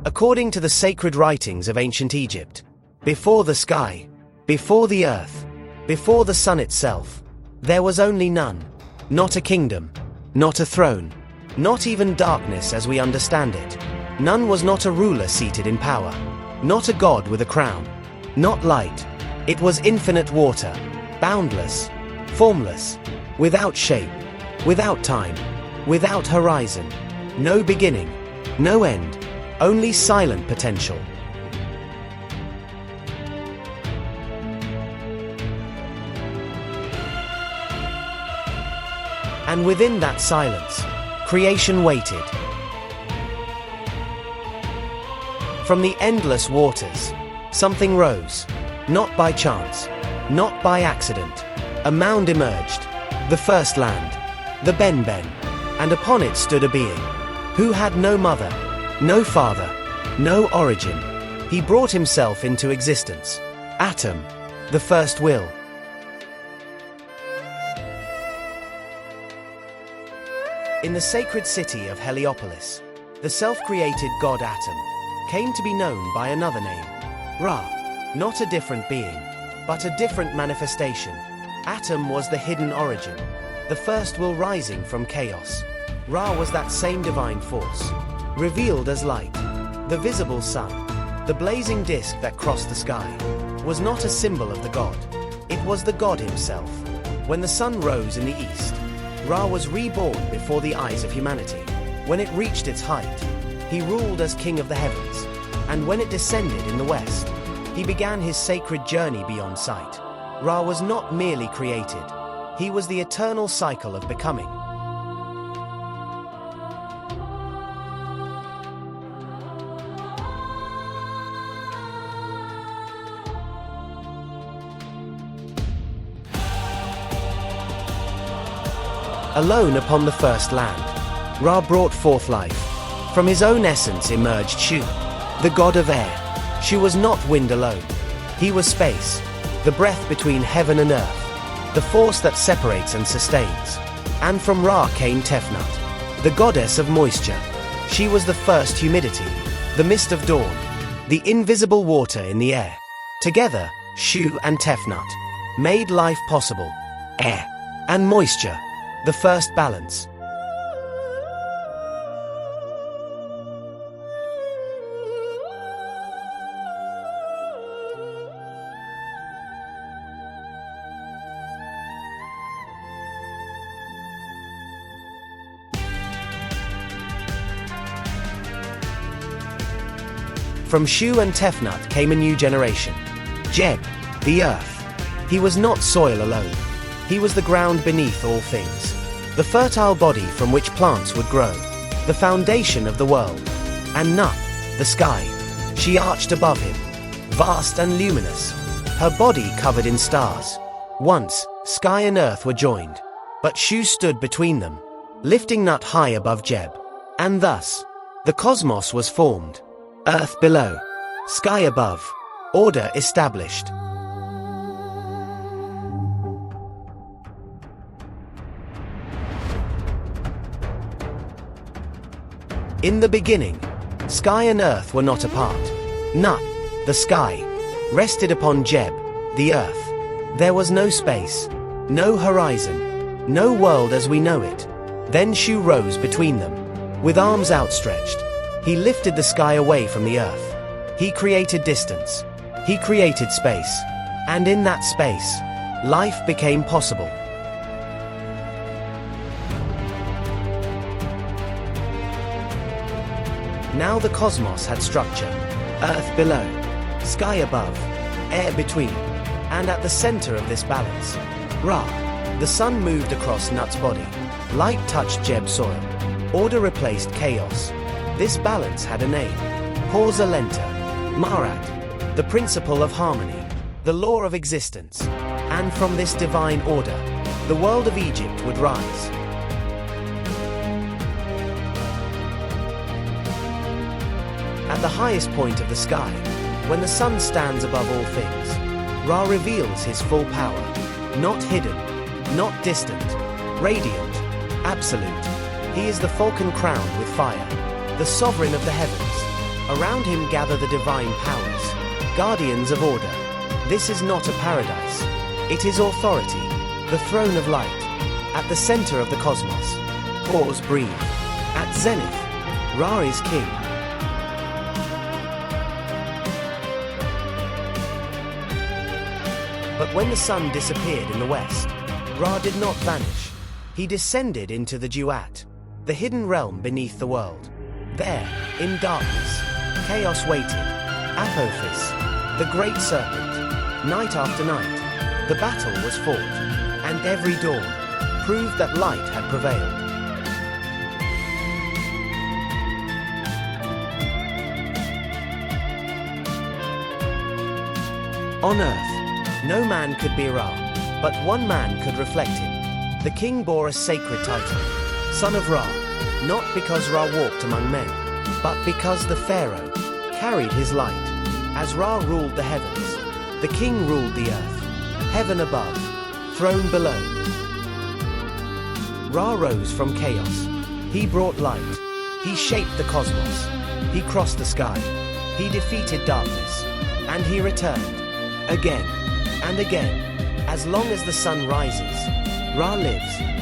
According to the sacred writings of ancient Egypt, before the sky, before the earth, before the sun itself, there was only none. Not a kingdom, not a throne, not even darkness as we understand it. None was not a ruler seated in power, not a god with a crown, not light. It was infinite water, boundless, formless, without shape, without time, without horizon, no beginning, no end, only silent potential. And within that silence, creation waited. From the endless waters, something rose, not by chance, not by accident. A mound emerged, the first land, the Ben-Ben, and upon it stood a being who had no mother, no father, no origin. He brought himself into existence. Atom, the first will. In the sacred city of Heliopolis, the self-created god Atom came to be known by another name, Ra. Not a different being, but a different manifestation. Atom was the hidden origin, the first will rising from chaos. Ra was that same divine force, revealed as light. The visible sun, the blazing disk that crossed the sky, was not a symbol of the god. It was the god himself. When the sun rose in the east, Ra was reborn before the eyes of humanity. When it reached its height, he ruled as king of the heavens. And when it descended in the west, he began his sacred journey beyond sight. Ra was not merely created, he was the eternal cycle of becoming. Alone upon the first land, Ra brought forth life. From his own essence emerged Shu, the god of air. Shu was not wind alone. He was space, the breath between heaven and earth, the force that separates and sustains. And from Ra came Tefnut, the goddess of moisture. She was the first humidity, the mist of dawn, the invisible water in the air. Together, Shu and Tefnut made life possible. Air and moisture, the first balance. From Shu and Tefnut came a new generation. Jeb, the earth. He was not soil alone. He was the ground beneath all things, the fertile body from which plants would grow, the foundation of the world. And Nut, the sky. She arched above him, vast and luminous, her body covered in stars. Once, sky and earth were joined, but Shu stood between them, lifting Nut high above Jeb. And thus, the cosmos was formed. Earth below, sky above, order established. In the beginning, sky and earth were not apart. Nut, the sky, rested upon Jeb, the earth. There was no space, no horizon, no world as we know it. Then Shu rose between them, with arms outstretched. He lifted the sky away from the earth. He created distance. He created space. And in that space, life became possible. Now the cosmos had structure. Earth below, sky above, air between. And at the center of this balance, Ra. The sun moved across Nut's body. Light touched Jeb's soil. Order replaced chaos. This balance had a name, Causa Lenta, Marat, the principle of harmony, the law of existence. And from this divine order, the world of Egypt would rise. At the highest point of the sky, when the sun stands above all things, Ra reveals his full power, not hidden, not distant, radiant, absolute. He is the falcon crowned with fire, the sovereign of the heavens, Around him gather the divine powers, guardians of order. This is not a paradise. It is authority, the throne of light. At the center of the cosmos. Pause, breathe. At zenith, Ra is king. But when the sun disappeared in the west, Ra did not vanish. He descended into the duat, the hidden realm beneath the world. There, in darkness, chaos waited. Apophis, the great serpent. Night after night, the battle was fought, and every dawn proved that light had prevailed. On earth, no man could be Ra, but one man could reflect him. The king bore a sacred title, Son of Ra, not because Ra walked among men, but because the pharaoh carried his light. As Ra ruled the heavens, the king ruled the earth, heaven above, throne below. Ra rose from chaos. He brought light. He shaped the cosmos. He crossed the sky. He defeated darkness. And he returned. Again and again. As long as the sun rises, Ra lives.